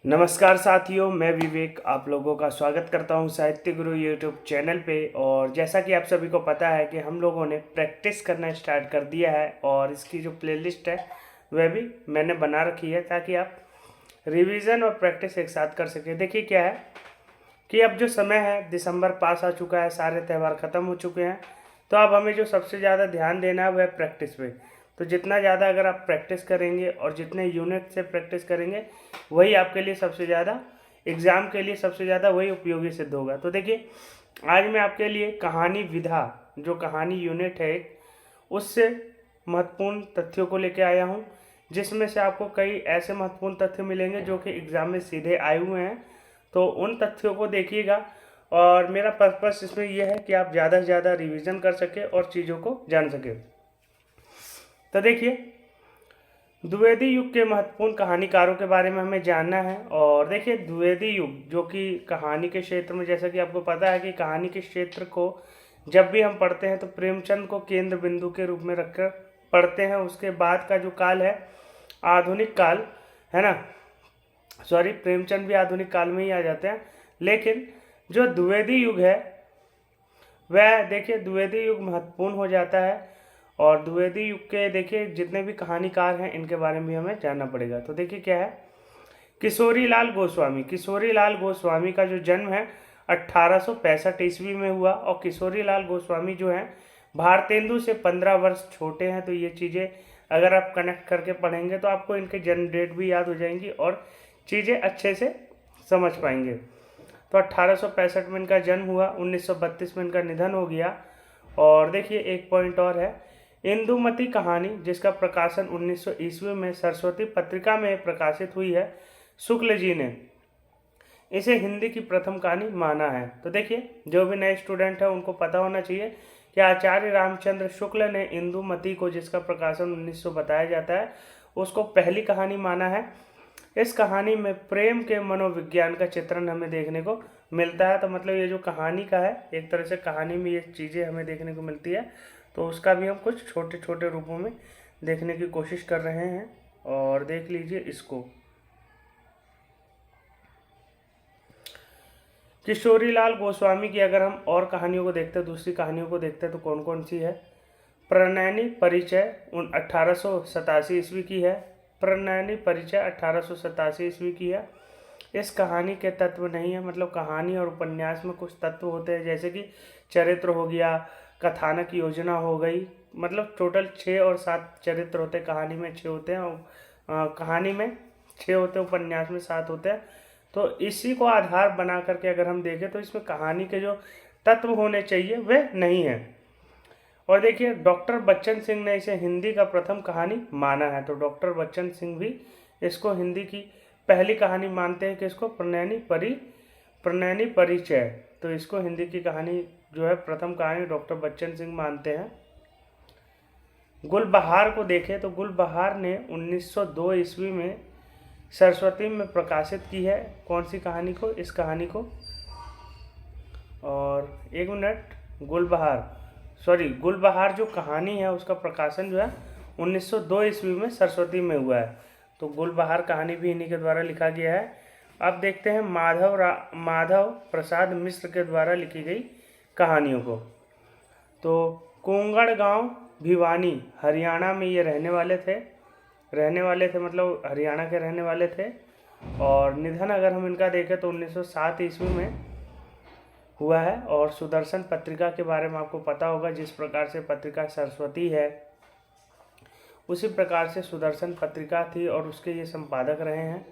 नमस्कार साथियों, मैं विवेक आप लोगों का स्वागत करता हूं साहित्य गुरु यूट्यूब चैनल पे। और जैसा कि आप सभी को पता है कि हम लोगों ने प्रैक्टिस करना स्टार्ट कर दिया है और इसकी जो प्लेलिस्ट है वह भी मैंने बना रखी है ताकि आप रिवीजन और प्रैक्टिस एक साथ कर सकें। देखिए क्या है कि अब जो समय है, दिसंबर पास आ चुका है, सारे त्यौहार ख़त्म हो चुके हैं, तो अब हमें जो सबसे ज़्यादा ध्यान देना है वह प्रैक्टिस पे। तो जितना ज़्यादा अगर आप प्रैक्टिस करेंगे और जितने यूनिट से प्रैक्टिस करेंगे वही आपके लिए सबसे ज़्यादा, एग्ज़ाम के लिए सबसे ज़्यादा वही उपयोगी सिद्ध होगा। तो देखिए, आज मैं आपके लिए कहानी विधा, जो कहानी यूनिट है एक, उससे महत्वपूर्ण तथ्यों को लेकर आया हूँ, जिसमें से आपको कई ऐसे महत्वपूर्ण तथ्य मिलेंगे जो कि एग्ज़ाम में सीधे आए हुए हैं। तो उन तथ्यों को देखिएगा और मेरा पर्पस इसमें यह है कि आप ज़्यादा से ज़्यादा रिवीजन कर सकें और चीज़ों को जान सकें। तो देखिए, द्विवेदी युग के महत्वपूर्ण कहानीकारों के बारे में हमें जानना है। और देखिए, द्विवेदी युग जो कि कहानी के क्षेत्र में, जैसा कि आपको पता है कि कहानी के क्षेत्र को जब भी हम पढ़ते हैं तो प्रेमचंद को केंद्र बिंदु के रूप में रखकर पढ़ते हैं। उसके बाद का जो काल है आधुनिक काल, है ना, सॉरी, प्रेमचंद भी आधुनिक काल में ही आ जाते हैं। लेकिन जो द्विवेदी युग है वह, देखिए, द्विवेदी युग महत्वपूर्ण हो जाता है। और द्विवेदी युग के देखिए जितने भी कहानीकार हैं इनके बारे में भी हमें जानना पड़ेगा। तो देखिए क्या है, किशोरी लाल गोस्वामी। किशोरी लाल गोस्वामी का जो जन्म है 1865 ईस्वी में हुआ। और किशोरी लाल गोस्वामी जो है भारतेंदु से 15 वर्ष छोटे हैं। तो ये चीज़ें अगर आप कनेक्ट करके पढ़ेंगे तो आपको इनके जन्म डेट भी याद हो जाएंगी और चीज़ें अच्छे से समझ पाएंगे। तो 1865 में इनका जन्म हुआ, 1932 में इनका निधन हो गया। और देखिए एक पॉइंट और है, इंदुमती कहानी जिसका प्रकाशन 1900 ईस्वी में सरस्वती पत्रिका में प्रकाशित हुई है, शुक्ल जी ने इसे हिंदी की प्रथम कहानी माना है। तो देखिए, जो भी नए स्टूडेंट है उनको पता होना चाहिए कि आचार्य रामचंद्र शुक्ल ने इंदुमती को, जिसका प्रकाशन 1900 बताया जाता है, उसको पहली कहानी माना है। इस कहानी में प्रेम के मनोविज्ञान का चित्रण हमें देखने को मिलता है। तो मतलब ये जो कहानी का है, एक तरह से कहानी में ये चीज़ें हमें देखने को मिलती है, तो उसका भी हम कुछ छोटे छोटे रूपों में देखने की कोशिश कर रहे हैं। और देख लीजिए इसको, किशोरी लाल गोस्वामी की अगर हम और कहानियों को देखते हैं, दूसरी कहानियों को देखते हैं, तो कौन कौन सी है। प्रणयनी परिचय 1887 ईस्वी की है। प्रणयनी परिचय 1887 ईस्वी की है। इस कहानी के तत्व नहीं है, मतलब कहानी और उपन्यास में कुछ तत्व होते हैं, जैसे कि चरित्र हो गया, कथानक योजना हो गई। मतलब टोटल 6 और 7 चरित्र होते हैं, कहानी में 6 होते हैं और कहानी में 6 होते हैं, उपन्यास में 7 होते हैं। तो इसी को आधार बना करके अगर हम देखें तो इसमें कहानी के जो तत्व होने चाहिए वे नहीं है। और देखिए, डॉक्टर बच्चन सिंह ने इसे हिंदी का प्रथम कहानी माना है। तो डॉक्टर बच्चन सिंह भी इसको हिंदी की पहली कहानी मानते हैं कि इसको प्रणयनी परिचय, तो इसको हिंदी की कहानी जो है प्रथम कहानी डॉक्टर बच्चन सिंह मानते हैं। गुलबहार को देखें तो गुलबहार ने 1902 ईस्वी में सरस्वती में प्रकाशित की है। कौन सी कहानी को, इस कहानी को। और एक मिनट, गुलबहार जो कहानी है उसका प्रकाशन जो है 1902 ईस्वी में सरस्वती में हुआ है। तो गुलबहार कहानी भी इन्हीं के द्वारा लिखा गया है। अब देखते हैं माधव प्रसाद मिश्र के द्वारा लिखी गई कहानियों को। तो कोंगड़ गांव भिवानी, हरियाणा में ये रहने वाले थे, मतलब हरियाणा के रहने वाले थे। और निधन अगर हम इनका देखें तो 1907 ईस्वी में हुआ है। और सुदर्शन पत्रिका के बारे में आपको पता होगा, जिस प्रकार से पत्रिका सरस्वती है उसी प्रकार से सुदर्शन पत्रिका थी और उसके ये संपादक रहे हैं।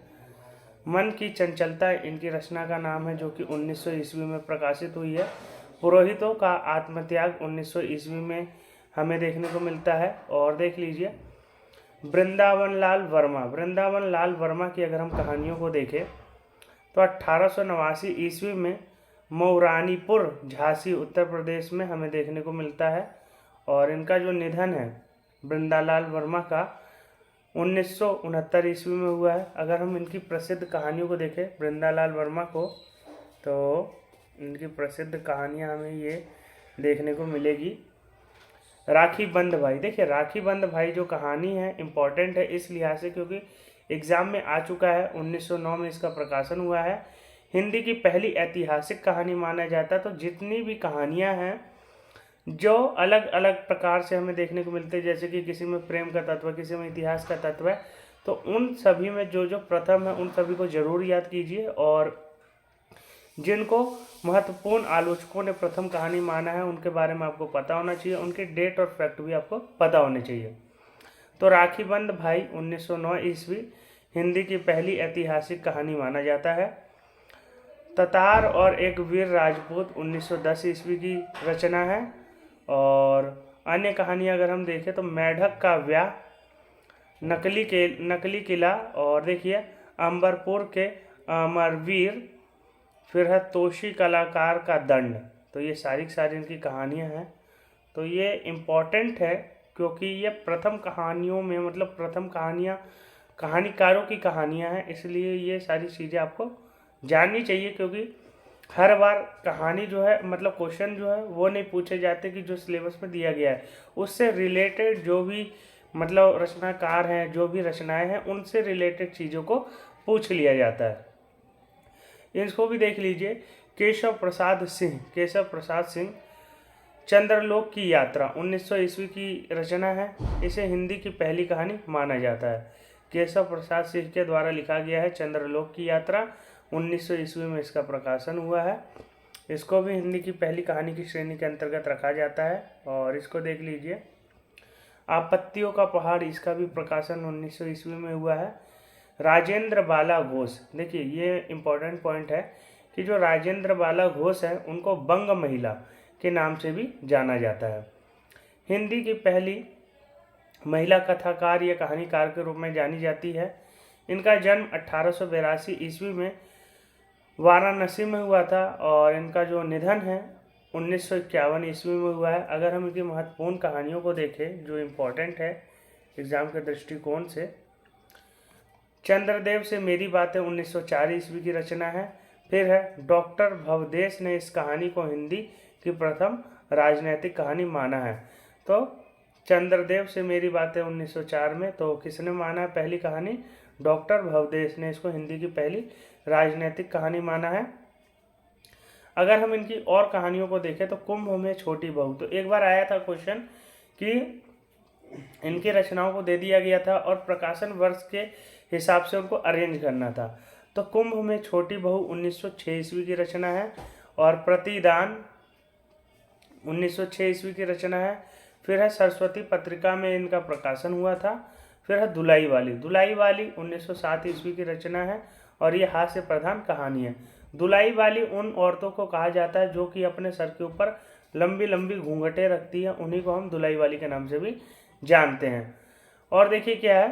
मन की चंचलता इनकी रचना का नाम है, जो कि 1900 ईस्वी में प्रकाशित हुई है। पुरोहितों का आत्मत्याग 1900 ईस्वी में हमें देखने को मिलता है। और देख लीजिए, वृंदावन लाल वर्मा की अगर हम कहानियों को देखें तो 1889 ईस्वी में मऊरानीपुर, झांसी, उत्तर प्रदेश में हमें देखने को मिलता है। और इनका जो निधन है वृंदालाल वर्मा का 1969 ईस्वी में हुआ है। अगर हम इनकी प्रसिद्ध कहानियों को देखें वृंदालाल वर्मा को, तो इनकी प्रसिद्ध कहानियाँ हमें ये देखने को मिलेगी। राखी बंद भाई, देखिए राखी बंद भाई जो कहानी है इम्पॉर्टेंट है इस लिहाज से क्योंकि एग्ज़ाम में आ चुका है, 1909 में इसका प्रकाशन हुआ है। हिंदी की पहली ऐतिहासिक कहानी माना जाता है। तो जितनी भी कहानियाँ हैं जो अलग अलग प्रकार से हमें देखने को मिलते हैं, जैसे कि किसी में प्रेम का तत्व है, किसी में इतिहास का तत्व है, तो उन सभी में जो जो प्रथम है उन सभी को जरूर याद कीजिए। और जिनको महत्वपूर्ण आलोचकों ने प्रथम कहानी माना है उनके बारे में आपको पता होना चाहिए, उनके डेट और फैक्ट भी आपको पता होने चाहिए। तो राखीबंद भाई 1909 ईस्वी हिंदी की पहली ऐतिहासिक कहानी माना जाता है। ततार और एक वीर राजपूत 1910 ईस्वी की रचना है। और अन्य कहानियाँ अगर हम देखें तो मेढक का व्याह, नकली किला, और देखिए अंबरपुर के अमरवीर, फिर है तोशी कलाकार का दंड। तो ये सारी की सारी इनकी कहानियाँ हैं। तो ये इम्पॉर्टेंट है क्योंकि ये प्रथम कहानियों में, मतलब प्रथम कहानीकारों की कहानियाँ हैं, इसलिए ये सारी चीज़ें आपको जाननी चाहिए। क्योंकि हर बार कहानी जो है, मतलब क्वेश्चन जो है वो नहीं पूछे जाते कि जो सिलेबस में दिया गया है उससे रिलेटेड जो भी मतलब रचनाकार हैं, जो भी रचनाएं हैं, उनसे रिलेटेड चीज़ों को पूछ लिया जाता है। इसको भी देख लीजिए। केशव प्रसाद सिंह चंद्रलोक की यात्रा 1900 ईस्वी की रचना है। इसे हिंदी की पहली कहानी माना जाता है। केशव प्रसाद सिंह के द्वारा लिखा गया है चंद्रलोक की यात्रा, 1900 ईस्वी में इसका प्रकाशन हुआ है। इसको भी हिंदी की पहली कहानी की श्रेणी के अंतर्गत रखा जाता है। और इसको देख लीजिए। आपत्तियों का पहाड़, इसका भी प्रकाशन 1900 ईस्वी में हुआ है। राजेंद्र बाला घोष, देखिए ये इम्पोर्टेंट पॉइंट है कि जो राजेंद्र बाला घोष है उनको बंग महिला के नाम से भी जाना जाता है। हिंदी की पहली महिला कथाकार या कहानीकार के रूप में जानी जाती है। इनका जन्म 1882 ईस्वी में वाराणसी में हुआ था और इनका जो निधन है 1951 ईस्वी में हुआ है। अगर हम इनकी महत्वपूर्ण कहानियों को देखें जो इम्पोर्टेंट है एग्जाम के दृष्टिकोण से, चंद्रदेव से मेरी बातें 1904 ईस्वी की रचना है। फिर है डॉक्टर भवदेश ने इस कहानी को हिंदी की प्रथम राजनैतिक कहानी माना है। तो चंद्रदेव से मेरी बातें 1904 में, तो किसने माना है पहली कहानी? डॉक्टर भवदेश ने इसको हिंदी की पहली राजनैतिक कहानी माना है। अगर हम इनकी और कहानियों को देखें तो कुंभ में छोटी बहू, तो एक बार आया था क्वेश्चन कि इनकी रचनाओं को दे दिया गया था और प्रकाशन वर्ष के हिसाब से उनको अरेंज करना था। तो कुंभ में छोटी बहू 1906 ईस्वी की रचना है और प्रतिदान 1906 ईस्वी की रचना है। फिर है सरस्वती पत्रिका में इनका प्रकाशन हुआ था। फिर है दुलाई वाली 1907 ईस्वी की रचना है और ये हास्य प्रधान कहानी है। दुलाई वाली उन औरतों को कहा जाता है जो कि अपने सर के ऊपर लंबी लंबी घूंघटें रखती हैं, उन्हीं को हम दुलाई वाली के नाम से भी जानते हैं। और देखिए क्या है,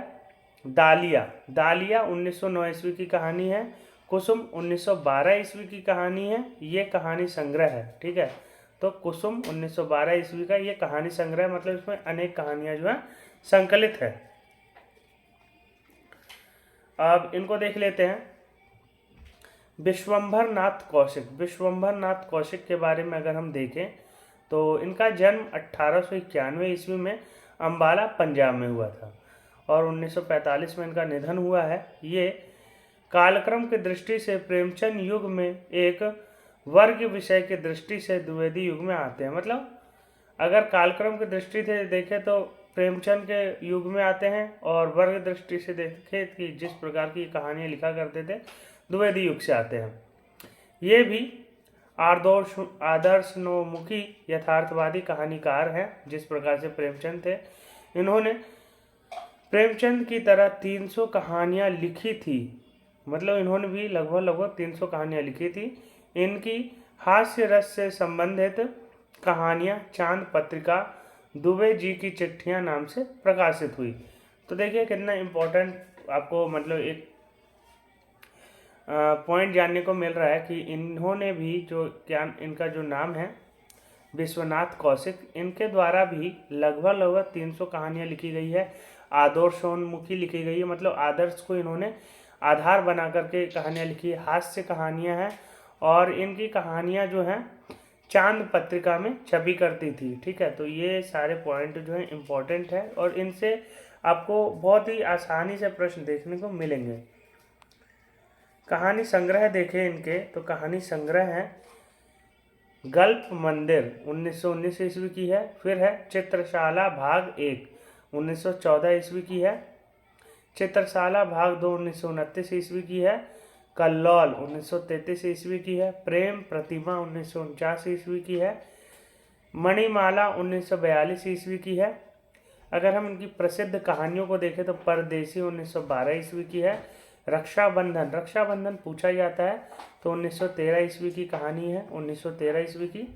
दालिया 1909 ईस्वी की कहानी है। कुसुम 1912 ईस्वी की कहानी है। ये कहानी संग्रह है, ठीक है। तो कुसुम 1912 ईस्वी का ये कहानी संग्रह, मतलब इसमें अनेक कहानियां जो है संकलित है। अब इनको देख लेते हैं। विश्वंभर नाथ कौशिक के बारे में अगर हम देखें तो इनका जन्म 1891 ईस्वी में अम्बाला पंजाब में हुआ था और 1945 में इनका निधन हुआ है। ये कालक्रम की दृष्टि से प्रेमचंद युग में एक वर्ग विषय की दृष्टि से द्विवेदी युग में आते हैं। मतलब अगर कालक्रम की दृष्टि से देखें तो प्रेमचंद के युग में आते हैं और वर्ग दृष्टि से देखें कि जिस प्रकार की कहानियाँ लिखा करते थे द्विवेदी युग से आते हैं। ये भी आदर्शोन्मुखी यथार्थवादी कहानीकार हैं जिस प्रकार से प्रेमचंद थे। इन्होंने प्रेमचंद की तरह 300 कहानियाँ लिखी थी, मतलब इन्होंने भी लगभग 300 कहानियाँ लिखी थी। इनकी हास्य रस से संबंधित कहानियाँ चांद पत्रिका, दुबे जी की चिट्ठियाँ नाम से प्रकाशित हुई। तो देखिए कितना इम्पोर्टेंट आपको मतलब एक पॉइंट जानने को मिल रहा है कि इन्होंने भी जो इनका जो नाम है विश्वनाथ कौशिक, इनके द्वारा भी लगभग 300 कहानियाँ लिखी गई है। आदर्शोन्मुखी लिखी गई है, मतलब आदर्श को इन्होंने आधार बना करके कहानियाँ लिखी है। हास्य कहानियाँ हैं और इनकी कहानियाँ जो हैं चांद पत्रिका में छपी करती थी, ठीक है। तो ये सारे पॉइंट जो हैं इम्पोर्टेंट है और इनसे आपको बहुत ही आसानी से प्रश्न देखने को मिलेंगे। कहानी संग्रह देखें इनके, तो कहानी संग्रह है गल्फ मंदिर 1919 ईस्वी की है। फिर है चित्रशाला भाग 1 1914 ईस्वी की है। चित्रशाला भाग 2 1929 ईस्वी की है। कल्लौल 1933 ईस्वी की है। प्रेम प्रतिमा 1949 ईस्वी की है। मणिमाला 1942 ईस्वी की है। अगर हम इनकी प्रसिद्ध कहानियों को देखें तो परदेसी 1912 ईस्वी की है। रक्षाबंधन, रक्षाबंधन पूछा जाता है तो 1913 ईस्वी की कहानी है, 1913 ईस्वी की।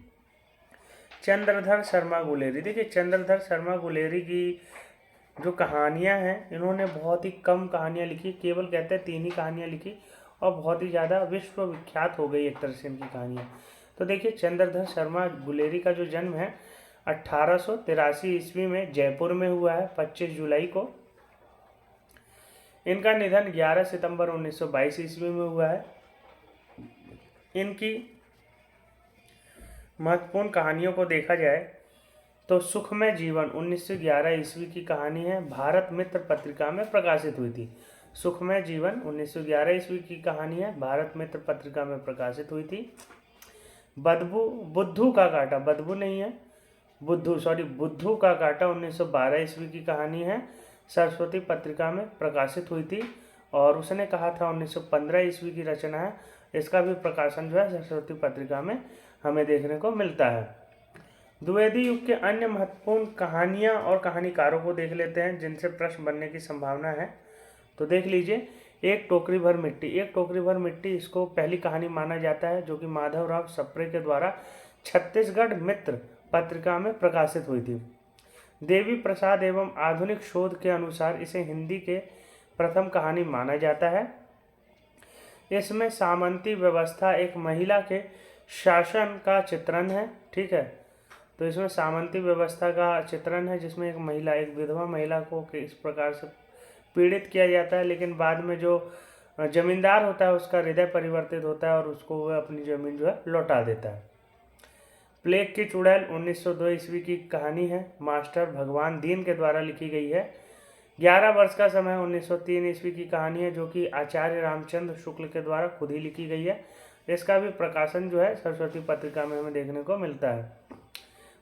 चंद्रधर शर्मा गुलेरी, देखिए चंद्रधर शर्मा गुलेरी की जो कहानियां हैं, इन्होंने बहुत ही कम कहानियां लिखी, केवल कहते हैं 3 ही कहानियां लिखी और बहुत ही ज़्यादा विश्व विख्यात हो गई एक तरह से इनकी कहानियाँ। तो देखिए चंद्रधर शर्मा गुलेरी का जो जन्म है 1883 ईस्वी में जयपुर में हुआ है 25 जुलाई को। इनका निधन 11 सितंबर 1922 ईस्वी में हुआ है। इनकी महत्वपूर्ण कहानियों को देखा जाए तो सुखमय जीवन 1911 ईस्वी की कहानी है, भारत मित्र पत्रिका में प्रकाशित हुई थी। सुखमय जीवन 1911 ईस्वी की कहानी है, भारत मित्र पत्रिका में प्रकाशित हुई थी। बुद्धू का कांटा, बदबू नहीं है, बुद्धू का कांटा 1912 ईस्वी की कहानी है, सरस्वती पत्रिका में प्रकाशित हुई थी और उसने कहा था 1915 ईस्वी की रचना है। इसका भी प्रकाशन जो है सरस्वती पत्रिका में हमें देखने को मिलता है। द्विवेदी युग के अन्य महत्वपूर्ण कहानियाँ और कहानीकारों को देख लेते हैं जिनसे प्रश्न बनने की संभावना है। तो देख लीजिए, एक टोकरी भर मिट्टी, एक टोकरी भर मिट्टी इसको पहली कहानी माना जाता है, जो कि माधवराव सप्रे के द्वारा छत्तीसगढ़ मित्र पत्रिका में प्रकाशित हुई थी। देवी प्रसाद एवं आधुनिक शोध के अनुसार इसे हिंदी के प्रथम कहानी माना जाता है। इसमें सामंती व्यवस्था, एक महिला के शासन का चित्रण है, ठीक है। तो इसमें सामंती व्यवस्था का चित्रण है जिसमें एक महिला, एक विधवा महिला को इस प्रकार से पीड़ित किया जाता है, लेकिन बाद में जो जमींदार होता है उसका हृदय परिवर्तित होता है और उसको वह अपनी जमीन जो है लौटा देता है। प्लेग की चुड़ैल 1902 ईस्वी की कहानी है, मास्टर भगवान दीन के द्वारा लिखी गई है। 11 वर्ष का समय 1903 ईस्वी की कहानी है, जो कि आचार्य रामचंद्र शुक्ल के द्वारा खुद ही लिखी गई है। इसका भी प्रकाशन जो है सरस्वती पत्रिका में हमें देखने को मिलता है।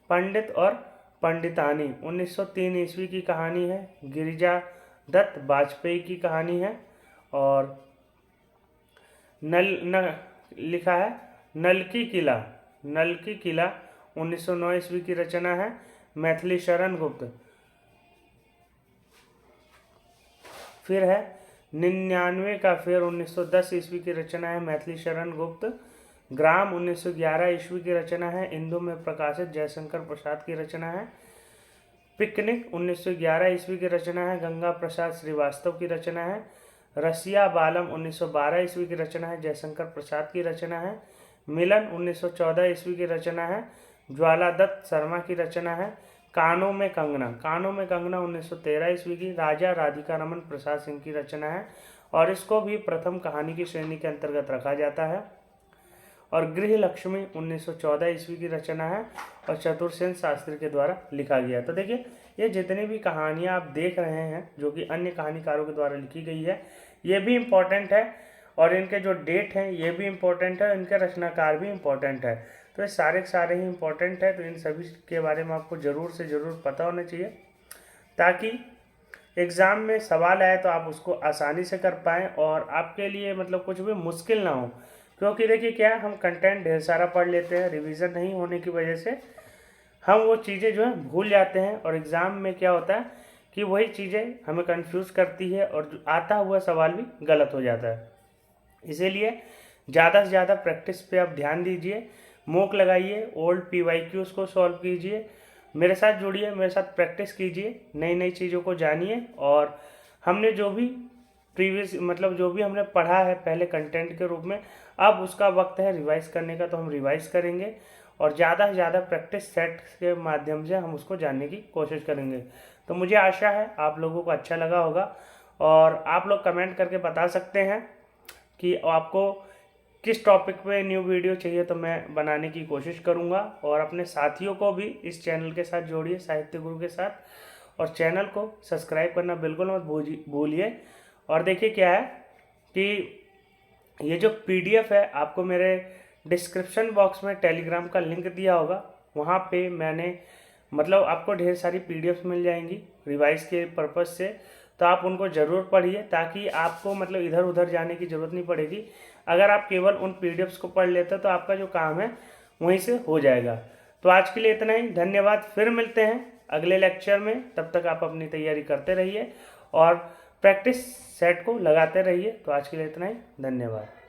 पंडित और पंडितानी 1903 ईस्वी की कहानी है, गिरिजा दत्त वाजपेयी की कहानी है। और लिखा है नलकी किला 1909 ईस्वी की रचना है, मैथिली शरण गुप्त। फिर है 99 का फेर 1910 ईस्वी की रचना है, मैथिली शरण गुप्त। ग्राम 1911 ईस्वी की रचना है, इंदु में प्रकाशित जयशंकर प्रसाद की रचना है। पिकनिक 1911 ईस्वी की रचना है, गंगा प्रसाद श्रीवास्तव की रचना है। रसिया बालम 1912 ईस्वी की रचना है, जयशंकर प्रसाद की रचना है। मिलन 1914 ईस्वी की रचना है, ज्वाला दत्त शर्मा की रचना है। कानों में कंगना 1913 ईस्वी की राजा राधिका रमन प्रसाद सिंह की रचना है और इसको भी प्रथम कहानी की श्रेणी के अंतर्गत रखा जाता है। और गृह लक्ष्मी 1914 ईस्वी की रचना है और चतुर्सेन शास्त्री के द्वारा लिखा गया। तो देखिए, ये जितनी भी कहानियाँ आप देख रहे हैं जो कि अन्य कहानीकारों के द्वारा लिखी गई है, ये भी इम्पोर्टेंट है और इनके जो डेट हैं ये भी इम्पोर्टेंट है, इनके रचनाकार भी इम्पोर्टेंट है। तो ये सारे के सारे ही इम्पोर्टेंट है, तो इन सभी के बारे में आपको ज़रूर से ज़रूर पता होना चाहिए ताकि एग्ज़ाम में सवाल आए तो आप उसको आसानी से कर पाएँ और आपके लिए मतलब कुछ भी मुश्किल ना हो। क्योंकि देखिए क्या है, हम कंटेंट ढेर सारा पढ़ लेते हैं, रिवीजन नहीं होने की वजह से हम वो चीज़ें जो है भूल जाते हैं और एग्ज़ाम में क्या होता है कि वही चीज़ें हमें कंफ्यूज करती है और जो आता हुआ सवाल भी गलत हो जाता है। इसीलिए ज़्यादा से ज़्यादा प्रैक्टिस पे आप ध्यान दीजिए, मॉक लगाइए, ओल्ड PYQs को सॉल्व कीजिए, मेरे साथ जुड़िए, मेरे साथ प्रैक्टिस कीजिए, नई नई चीज़ों को जानिए। और हमने जो भी प्रीवियस मतलब जो भी हमने पढ़ा है पहले कंटेंट के रूप में, अब उसका वक्त है रिवाइज करने का, तो हम रिवाइज करेंगे और ज़्यादा से ज़्यादा प्रैक्टिस सेट के माध्यम से हम उसको जानने की कोशिश करेंगे। तो मुझे आशा है आप लोगों को अच्छा लगा होगा और आप लोग कमेंट करके बता सकते हैं कि आपको किस टॉपिक पे न्यू वीडियो चाहिए, तो मैं बनाने की कोशिश करूँगा। और अपने साथियों को भी इस चैनल के साथ जोड़िए, साहित्य गुरु के साथ। और चैनल को सब्सक्राइब करना बिल्कुल मत भूलिए। और देखिए क्या है कि ये जो PDF है आपको मेरे डिस्क्रिप्शन बॉक्स में टेलीग्राम का लिंक दिया होगा, वहाँ पे मैंने मतलब आपको ढेर सारी PDF मिल जाएंगी रिवाइज के पर्पज़ से, तो आप उनको ज़रूर पढ़िए ताकि आपको मतलब इधर उधर जाने की ज़रूरत नहीं पड़ेगी। अगर आप केवल उन PDFs को पढ़ लेते तो आपका जो काम है वहीं से हो जाएगा। तो आज के लिए इतना ही, धन्यवाद। फिर मिलते हैं अगले लेक्चर में, तब तक आप अपनी तैयारी करते रहिए और प्रैक्टिस सेट को लगाते रहिए। तो आज के लिए इतना ही, धन्यवाद।